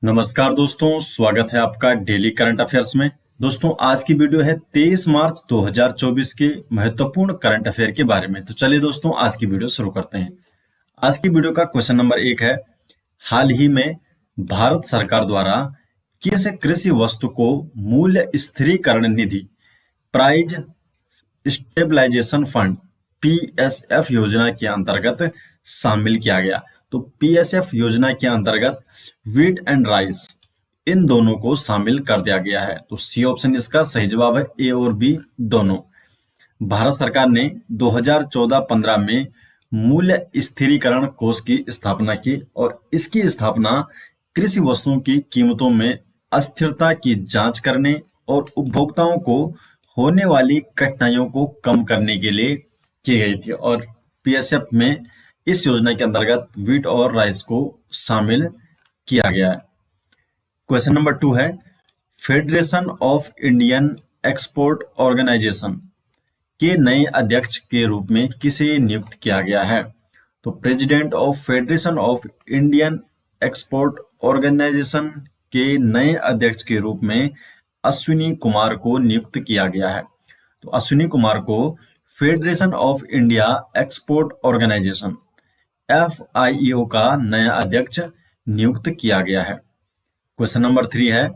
नमस्कार दोस्तों, स्वागत है आपका डेली करंट अफेयर्स में। दोस्तों, आज की वीडियो है 23 मार्च 2024 के महत्वपूर्ण करंट अफेयर के बारे में। तो चलिए दोस्तों, आज की वीडियो शुरू करते हैं। आज की वीडियो का क्वेश्चन नंबर 1 है, हाल ही में भारत सरकार द्वारा किस कृषि वस्तु को मूल्य स्थिरीकरण निधि प्राइज स्टेबलाइजेशन फंड पीएसएफ योजना के अंतर्गत शामिल किया गया? तो पीएसएफ योजना के अंतर्गत वीट एंड राइस इन दोनों को शामिल कर दिया गया है। तो सी ऑप्शन इसका सही जवाब है, ए और बी दोनों। भारत सरकार ने 2014-15 में मूल्य स्थिरीकरण कोष की स्थापना की और इसकी स्थापना कृषि वस्तुओं की कीमतों में अस्थिरता की जांच करने और उपभोक्ताओं को होने वाली कठिनाइयों को कम करने के लिए की गई थी। और पीएसएफ में इस योजना के अंतर्गत वीट और राइस को शामिल किया गया है। क्वेश्चन नंबर 2 है, federation of Indian export organisation के नए अध्यक्ष के रूप में किसे नियुक्त किया गया है? तो president of federation of Indian export organisation के नए अध्यक्ष के रूप में अश्विनी कुमार को नियुक्त किया गया है। तो अश्विनी कुमार को federation of India export organisation FIEO का नया अध्यक्ष नियुक्त किया गया है। क्वेश्चन नंबर 3 है,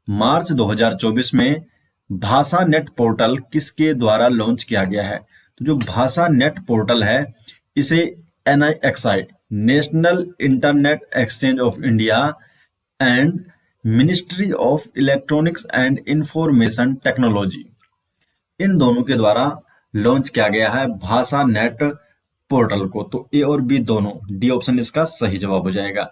मार्च 2024 में भाषा नेट पोर्टल किसके द्वारा लॉन्च किया गया है? तो जो भाषा नेट पोर्टल है इसे NIXI national internet exchange of India and ministry of electronics and information technology in दोनों के द्वारा लॉन्च किया गया है भाषा नेट पोर्टल को। तो ए और बी दोनों, डी ऑप्शन इसका सही जवाब हो जाएगा।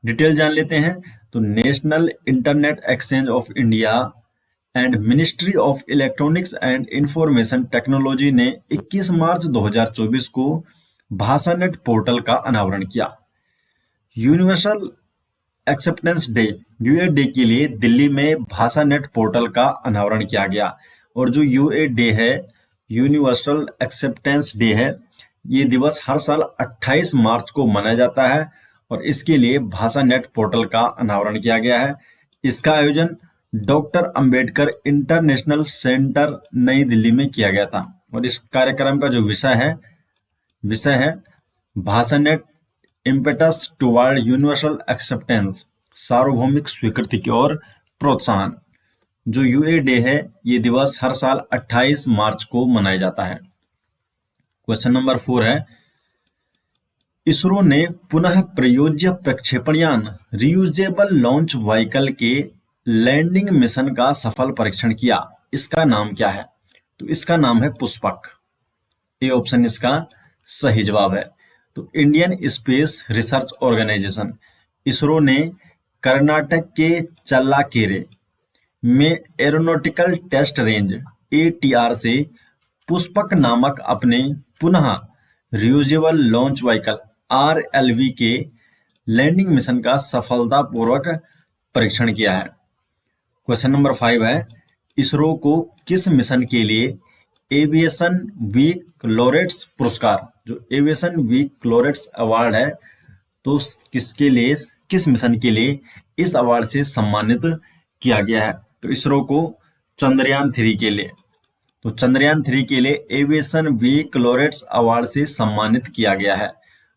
डिटेल जान लेते हैं। तो national internet exchange of India and ministry of electronics and information technology ने 21 मार्च 2024 को भाषानेट पोर्टल का अनावरण किया। Universal acceptance day UA day के लिए दिल्ली में भाषानेट पोर्टल का अनावरण किया गया। और जो यूए डे है, यूनिवर्सल एक्सेप्टेंस डे है, ये दिवस हर साल 28 मार्च को मनाया जाता है और इसके लिए भाषानेट पोर्टल का अनावरण किया गया है। इसका आयोजन डॉक्टर अंबेडकर इंटरनेशनल सेंटर नई दिल्ली में किया गया था। और इस कार्यक्रम का जो विषय है भाषानेट इम्पेटस टुवर्ड यूनिवर्सल एक्सेप्टेंस, सार्वभौमिक स्वीकृति की ओर प्रोत्साहन। जो यूए डे है ये दिवस हर साल 28 मार्च को मनाया जाता है। क्वेश्चन नंबर 4 है, इसरो ने पुनः प्रयोज्य प्रक्षेपण यान रियूजेबल लॉन्च व्हीकल के लैंडिंग मिशन का सफल परीक्षण किया। इसका नाम क्या है? तो इसका नाम है पुष्पक। ए ऑप्शन इसका सही जवाब है। तो Indian space research organisation ISRO ने कर्नाटक के चल्लाकेरे में एरोनॉटिकल टेस्ट रेंज ATR से पुष्पक नामक अपने पुनः रियूजेबल लॉन्च व्हीकल RLV के लैंडिंग मिशन का सफलतापूर्वक परीक्षण किया है। क्वेश्चन नंबर 5 है, इसरो को किस मिशन के लिए एविएशन वीक लॉरेट्स पुरस्कार, जो एविएशन वीक लॉरेट्स अवार्ड है, तो किस मिशन के लिए इस अवार्ड से सम्मानित किया गया है? तो इसरो को चंद्रयान 3 के लिए, तो चंद्रयान 3 के लिए एविएशन वीक लॉरेट्स अवार्ड से सम्मानित किया गया है।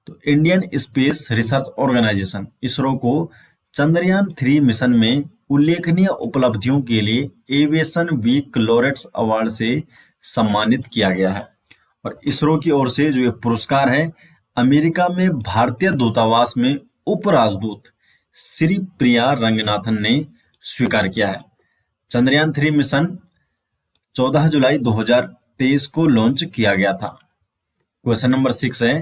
तो Indian space research organisation ISRO को चंद्रयान 3 मिशन में उल्लेखनीय उपलब्धियों के लिए एविएशन वीक लॉरेट्स अवार्ड से सम्मानित किया गया है। और इसरो की ओर से जो ये पुरस्कार है अमेरिका में भारतीय दूतावास में उप राजदूत श्री प्रिया रंगनाथन ने स्वीकार किया है। चंद्रयान 3 मिशन 14 जुलाई 2023 को लॉन्च किया गया था। क्वेश्चन नंबर 6 है,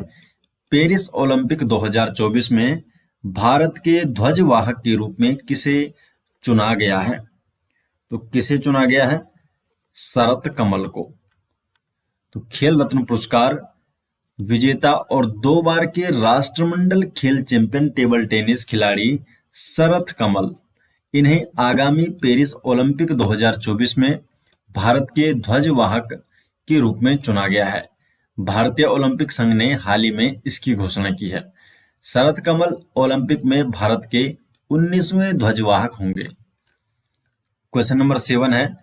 पेरिस ओलंपिक 2024 में भारत के ध्वजवाहक के रूप में किसे चुना गया है? तो किसे चुना गया है? शरत कमल को। तो खेल रत्न पुरस्कार विजेता और 2 बार के राष्ट्रमंडल खेल चैंपियन टेबल टेनिस खिलाड़ी शरत कमल, इन्हें आगामी पेरिस ओलंपिक 2024 में भारत के ध्वजवाहक के रूप में चुना गया है। भारतीय ओलंपिक संघ ने हाल ही में इसकी घोषणा की है। शरत कमल ओलंपिक में भारत के 19वें ध्वजवाहक होंगे? क्वेश्चन नंबर 7 है,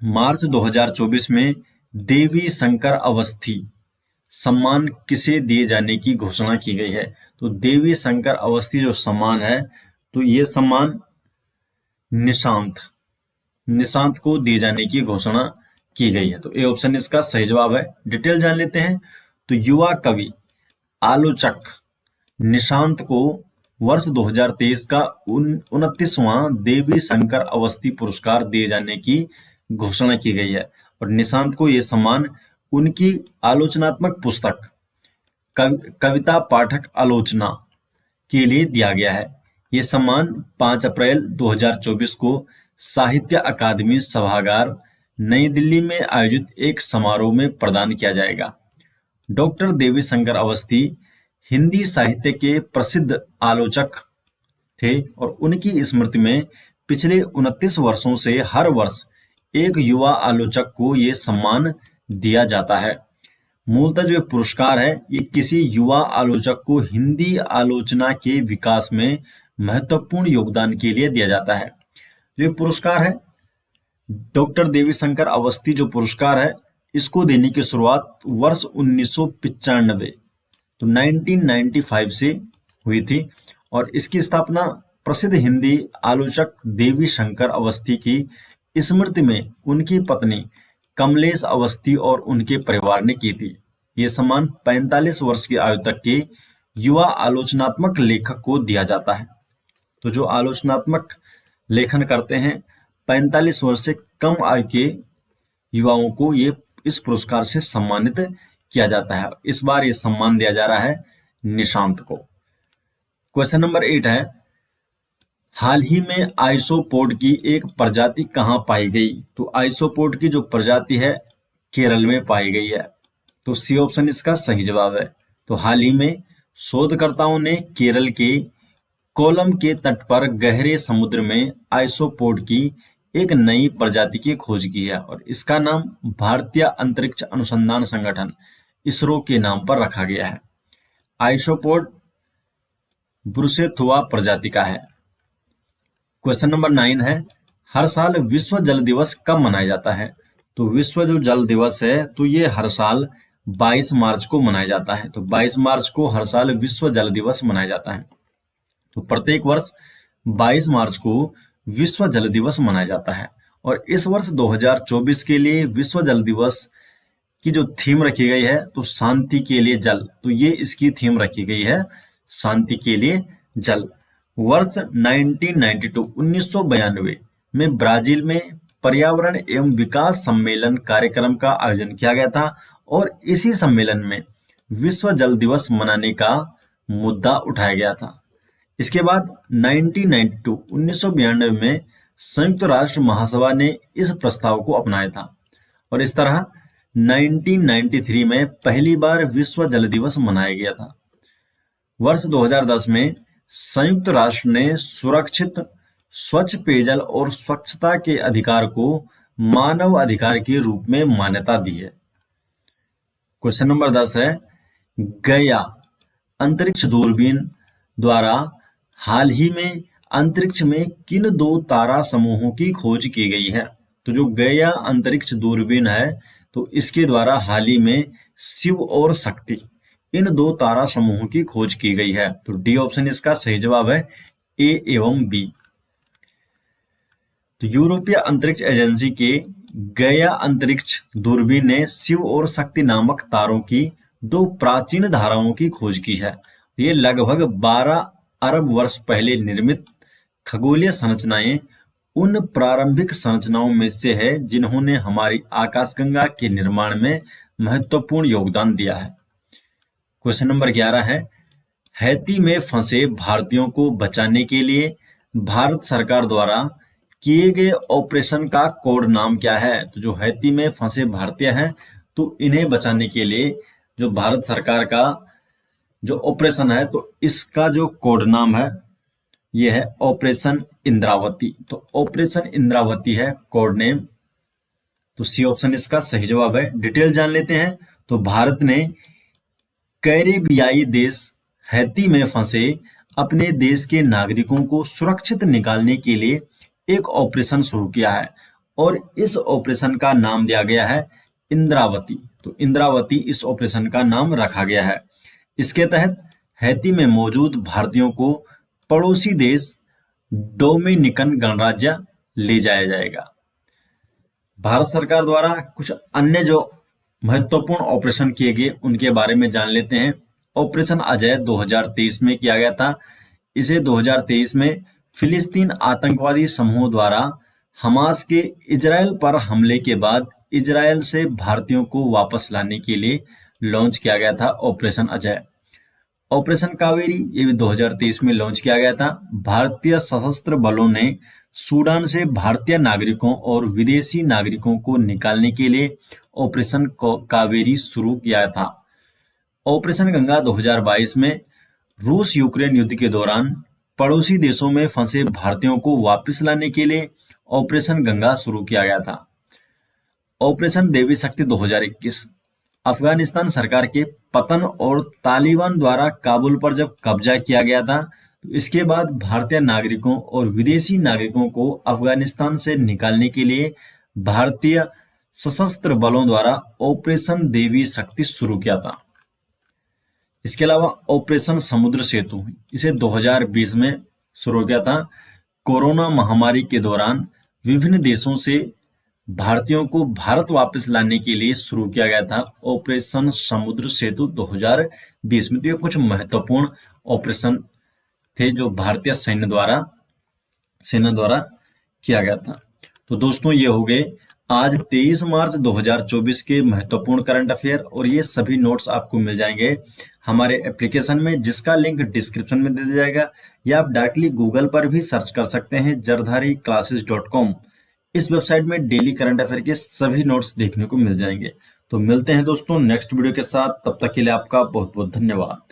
मार्च 2024 में देवी शंकर अवस्थी सम्मान किसे दिए जाने की घोषणा की गई है? तो देवी शंकर अवस्थी जो सम्मान है, तो ये सम्मान निशांत को दिए जाने की घोषणा की गई है। तो ए ऑप्शन इसका सही जवाब है। डिटेल जान लेते हैं। तो युवा कवि आलोचक निशांत को वर्ष 2023 का 29वां देवी शंकर अवस्थी पुरस्कार दिए जाने की घोषणा की गई है। और निशांत को यह सम्मान उनकी आलोचनात्मक पुस्तक कविता पाठक आलोचना के लिए दिया गया है। ये सम्मान 5 अप्रैल 2024 को साहित्य अकादमी सभागार नई दिल्ली में आयोजित एक समारोह में प्रदान किया जाएगा। डॉक्टर देवी शंकर अवस्थी हिंदी साहित्य के प्रसिद्ध आलोचक थे और उनकी स्मृति में पिछले 29 वर्षों से हर वर्ष एक युवा आलोचक को ये सम्मान दिया जाता है। मूलतः जो पुरस्कार है, ये किसी युवा आलोचक को हिंदी आलोचना के विकास में महत्वपूर्ण योगदान के लिए दिया जाता है। जो पुरस्कार है, डॉक्टर देवी शंकर अवस्थी जो पुरस्कार है, इसको देने की शुरुआत वर्ष 1995 तो 1995 से हुई थी और इसकी स्थापना प्रसिद्ध हिंदी आलोचक देवी शंकर अवस्थी की स्मृति में उनकी पत्नी कमलेश अवस्थी और उनके परिवार ने की थी। ये सम्मान 45 वर्ष की आयु तक के युवा आलोचनात्मक लेखक को दिया जाता है। तो जो आलोचनात्मक लेखन करते हैं 45 वर्ष से कम आयु के युवाओं को ये इस पुरस्कार से सम्मानित किया जाता है। इस बार ये सम्मान दिया जा रहा है निशांत को। क्वेश्चन नंबर 8 है, हाल ही में आइसोपोड की एक प्रजाति कहाँ पाई गई? तो आइसोपोड की जो प्रजाति है केरल में पाई गई है। तो सी ऑप्शन इसका सही जवाब है। तो हाल ही में शोधकर्ताओं ने केरल के कोलम के तट पर गहरे समुद्र में आइसोपोड की एक नई प्रजाति की खोज की है और इसका नाम भारतीय अंतरिक्ष अनुसंधान संगठन इसरो के नाम पर रखा गया है। आइसोपोड ब्रुसेथुआ प्रजाति का है। क्वेश्चन नंबर 9 है, हर साल विश्व जल दिवस कब मनाया जाता है? तो विश्व जो जल दिवस है, तो ये हर साल 22 मार्च को मनाया जाता है। तो 22 मार्च को हर साल विश्व जल दिवस मनाया जाता है। तो प्रत्येक वर्ष 22 मार्च को विश्व जल दिवस मनाया जाता है और इस वर्ष 2024 के लिए विश्व जल दिवस की जो थीम रखी गई है, तो शांति के लिए जल। तो ये इसकी थीम रखी गई है, शांति के लिए जल। वर्ष 1992 में ब्राजील में पर्यावरण एवं विकास सम्मेलन कार्यक्रम का आयोजन किया गया था और इसी सम्मेलन में विश्व जल दिवस मनाने का मुद्दा उठाया गया था। इसके बाद 1992 में संयुक्त राष्ट्र महासभा ने इस प्रस्ताव को अपनाया था और इस तरह 1993 में पहली बार विश्व जल दिवस मनाया गया था। वर्ष 2010 में संयुक्त राष्ट्र ने सुरक्षित स्वच्छ पेयजल और स्वच्छता के अधिकार को मानव अधिकार के रूप में मान्यता दी है। क्वेश्चन नंबर 10 है, गया अंतरिक्ष दूरबीन द्वारा हाल ही में अंतरिक्ष में किन 2 तारा समूहों की खोज की गई है? तो जो गया अंतरिक्ष दूरबीन है, तो इसके द्वारा हाल ही में शिव और शक्ति इन 2 तारा समूहों की खोज की गई है। तो डी ऑप्शन इसका सही जवाब है, ए एवं बी। तो यूरोपीय अंतरिक्ष एजेंसी के गया अंतरिक्ष दूरबीन ने शिव और शक्ति नामक तारों की 2 प्राचीन धाराओं की खोज की है। ये लगभग 12 अरब वर्ष पहले निर्मित खगोलीय संरचनाएं उन प्रारंभिक संरचनाओं में से है जिन्होंने हमारी आकाशगंगा के निर्माण में महत्वपूर्ण योगदान दिया है। क्वेश्चन नंबर 11 है, हैती में फंसे भारतीयों को बचाने के लिए भारत सरकार द्वारा किए गए ऑपरेशन का कोड नाम क्या है? तो जो हैती में फंसे भारतीय हैं, तो इन्हें बचाने के लिए जो भारत सरकार का जो ऑपरेशन है, तो इसका जो कोड नाम है ये है ऑपरेशन इंद्रावती। तो ऑपरेशन इंद्रावती है कोड नेम। तो सी ऑप्शन इसका सही जवाब है। डिटेल जान लेते हैं। तो भारत ने कैरेबियाई देश हैती में फंसे अपने देश के नागरिकों को सुरक्षित निकालने के लिए एक ऑपरेशन शुरू किया है और इस ऑपरेशन का नाम दिया गया है इंद्रावती। तो इंद्रावती इस ऑपरेशन का नाम रखा गया है। इसके तहत हैती में मौजूद भारतीयों को पड़ोसी देश डोमिनिकन गणराज्य ले जाया जाएगा। भारत सरकार द्वारा कुछ अन्य जो महत्वपूर्ण ऑपरेशन किए गए उनके बारे में जान लेते हैं। ऑपरेशन अजय 2023 में किया गया था। इसे 2023 में फिलिस्तीन आतंकवादी समूह द्वारा हमास के इजराइल पर हमले के बाद इजराइल से भारतीयों को वापस लाने के लिए लॉन्च किया गया था ऑपरेशन अजय। ऑपरेशन कावेरी ये भी 2023 में लॉन्च किया गया था। भारतीय सशस्त्र बलों ने सूडान से भारतीय नागरिकों और विदेशी नागरिकों को निकालने के लिए ऑपरेशन कावेरी शुरू किया था। ऑपरेशन गंगा 2022 में रूस यूक्रेन युद्ध के दौरान पड़ोसी देशों में फंसे भारतीयों को वापस लाने के लिए ऑपरेशन गंगा शुरू किया गया था। ऑपरेशन देवी शक्ति 2021 अफगानिस्तान सरकार के पतन और तालिबान द्वारा काबुल पर जब कब्जा किया गया था तो इसके बाद भारतीय नागरिकों और विदेशी नागरिकों को अफगानिस्तान से निकालने के लिए भारतीय सशस्त्र बलों द्वारा ऑपरेशन देवी शक्ति शुरू किया था। इसके अलावा ऑपरेशन समुद्र सेतु इसे 2020 में शुरू किया था। कोरोना महामारी के दौरान विभिन्न देशों से भारतीयों को भारत वापस लाने के लिए शुरू किया गया था ऑपरेशन समुद्र सेतु 2020 में। तो ये कुछ महत्वपूर्ण ऑपरेशन थे जो भारतीय सेना द्वारा किया गया था। तो दोस्तों ये हो गए आज 23 मार्च 2024 के महत्वपूर्ण करंट अफेयर और ये सभी नोट्स आपको मिल जाएंगे हमारे एप्लीकेशन में, जिसका लिंक डिस्क्रिप्शन में दे दिया जाएगा, या आप डायरेक्टली गूगल पर भी सर्च कर सकते हैं jardhariclasses.com। इस वेबसाइट में डेली करंट अफेयर के सभी नोट्स देखने को मिल जाएंगे। तो मिलते हैं दोस्तों नेक्स्ट वीडियो के साथ, तब तक के लिए आपका बहुत बहुत धन्यवाद।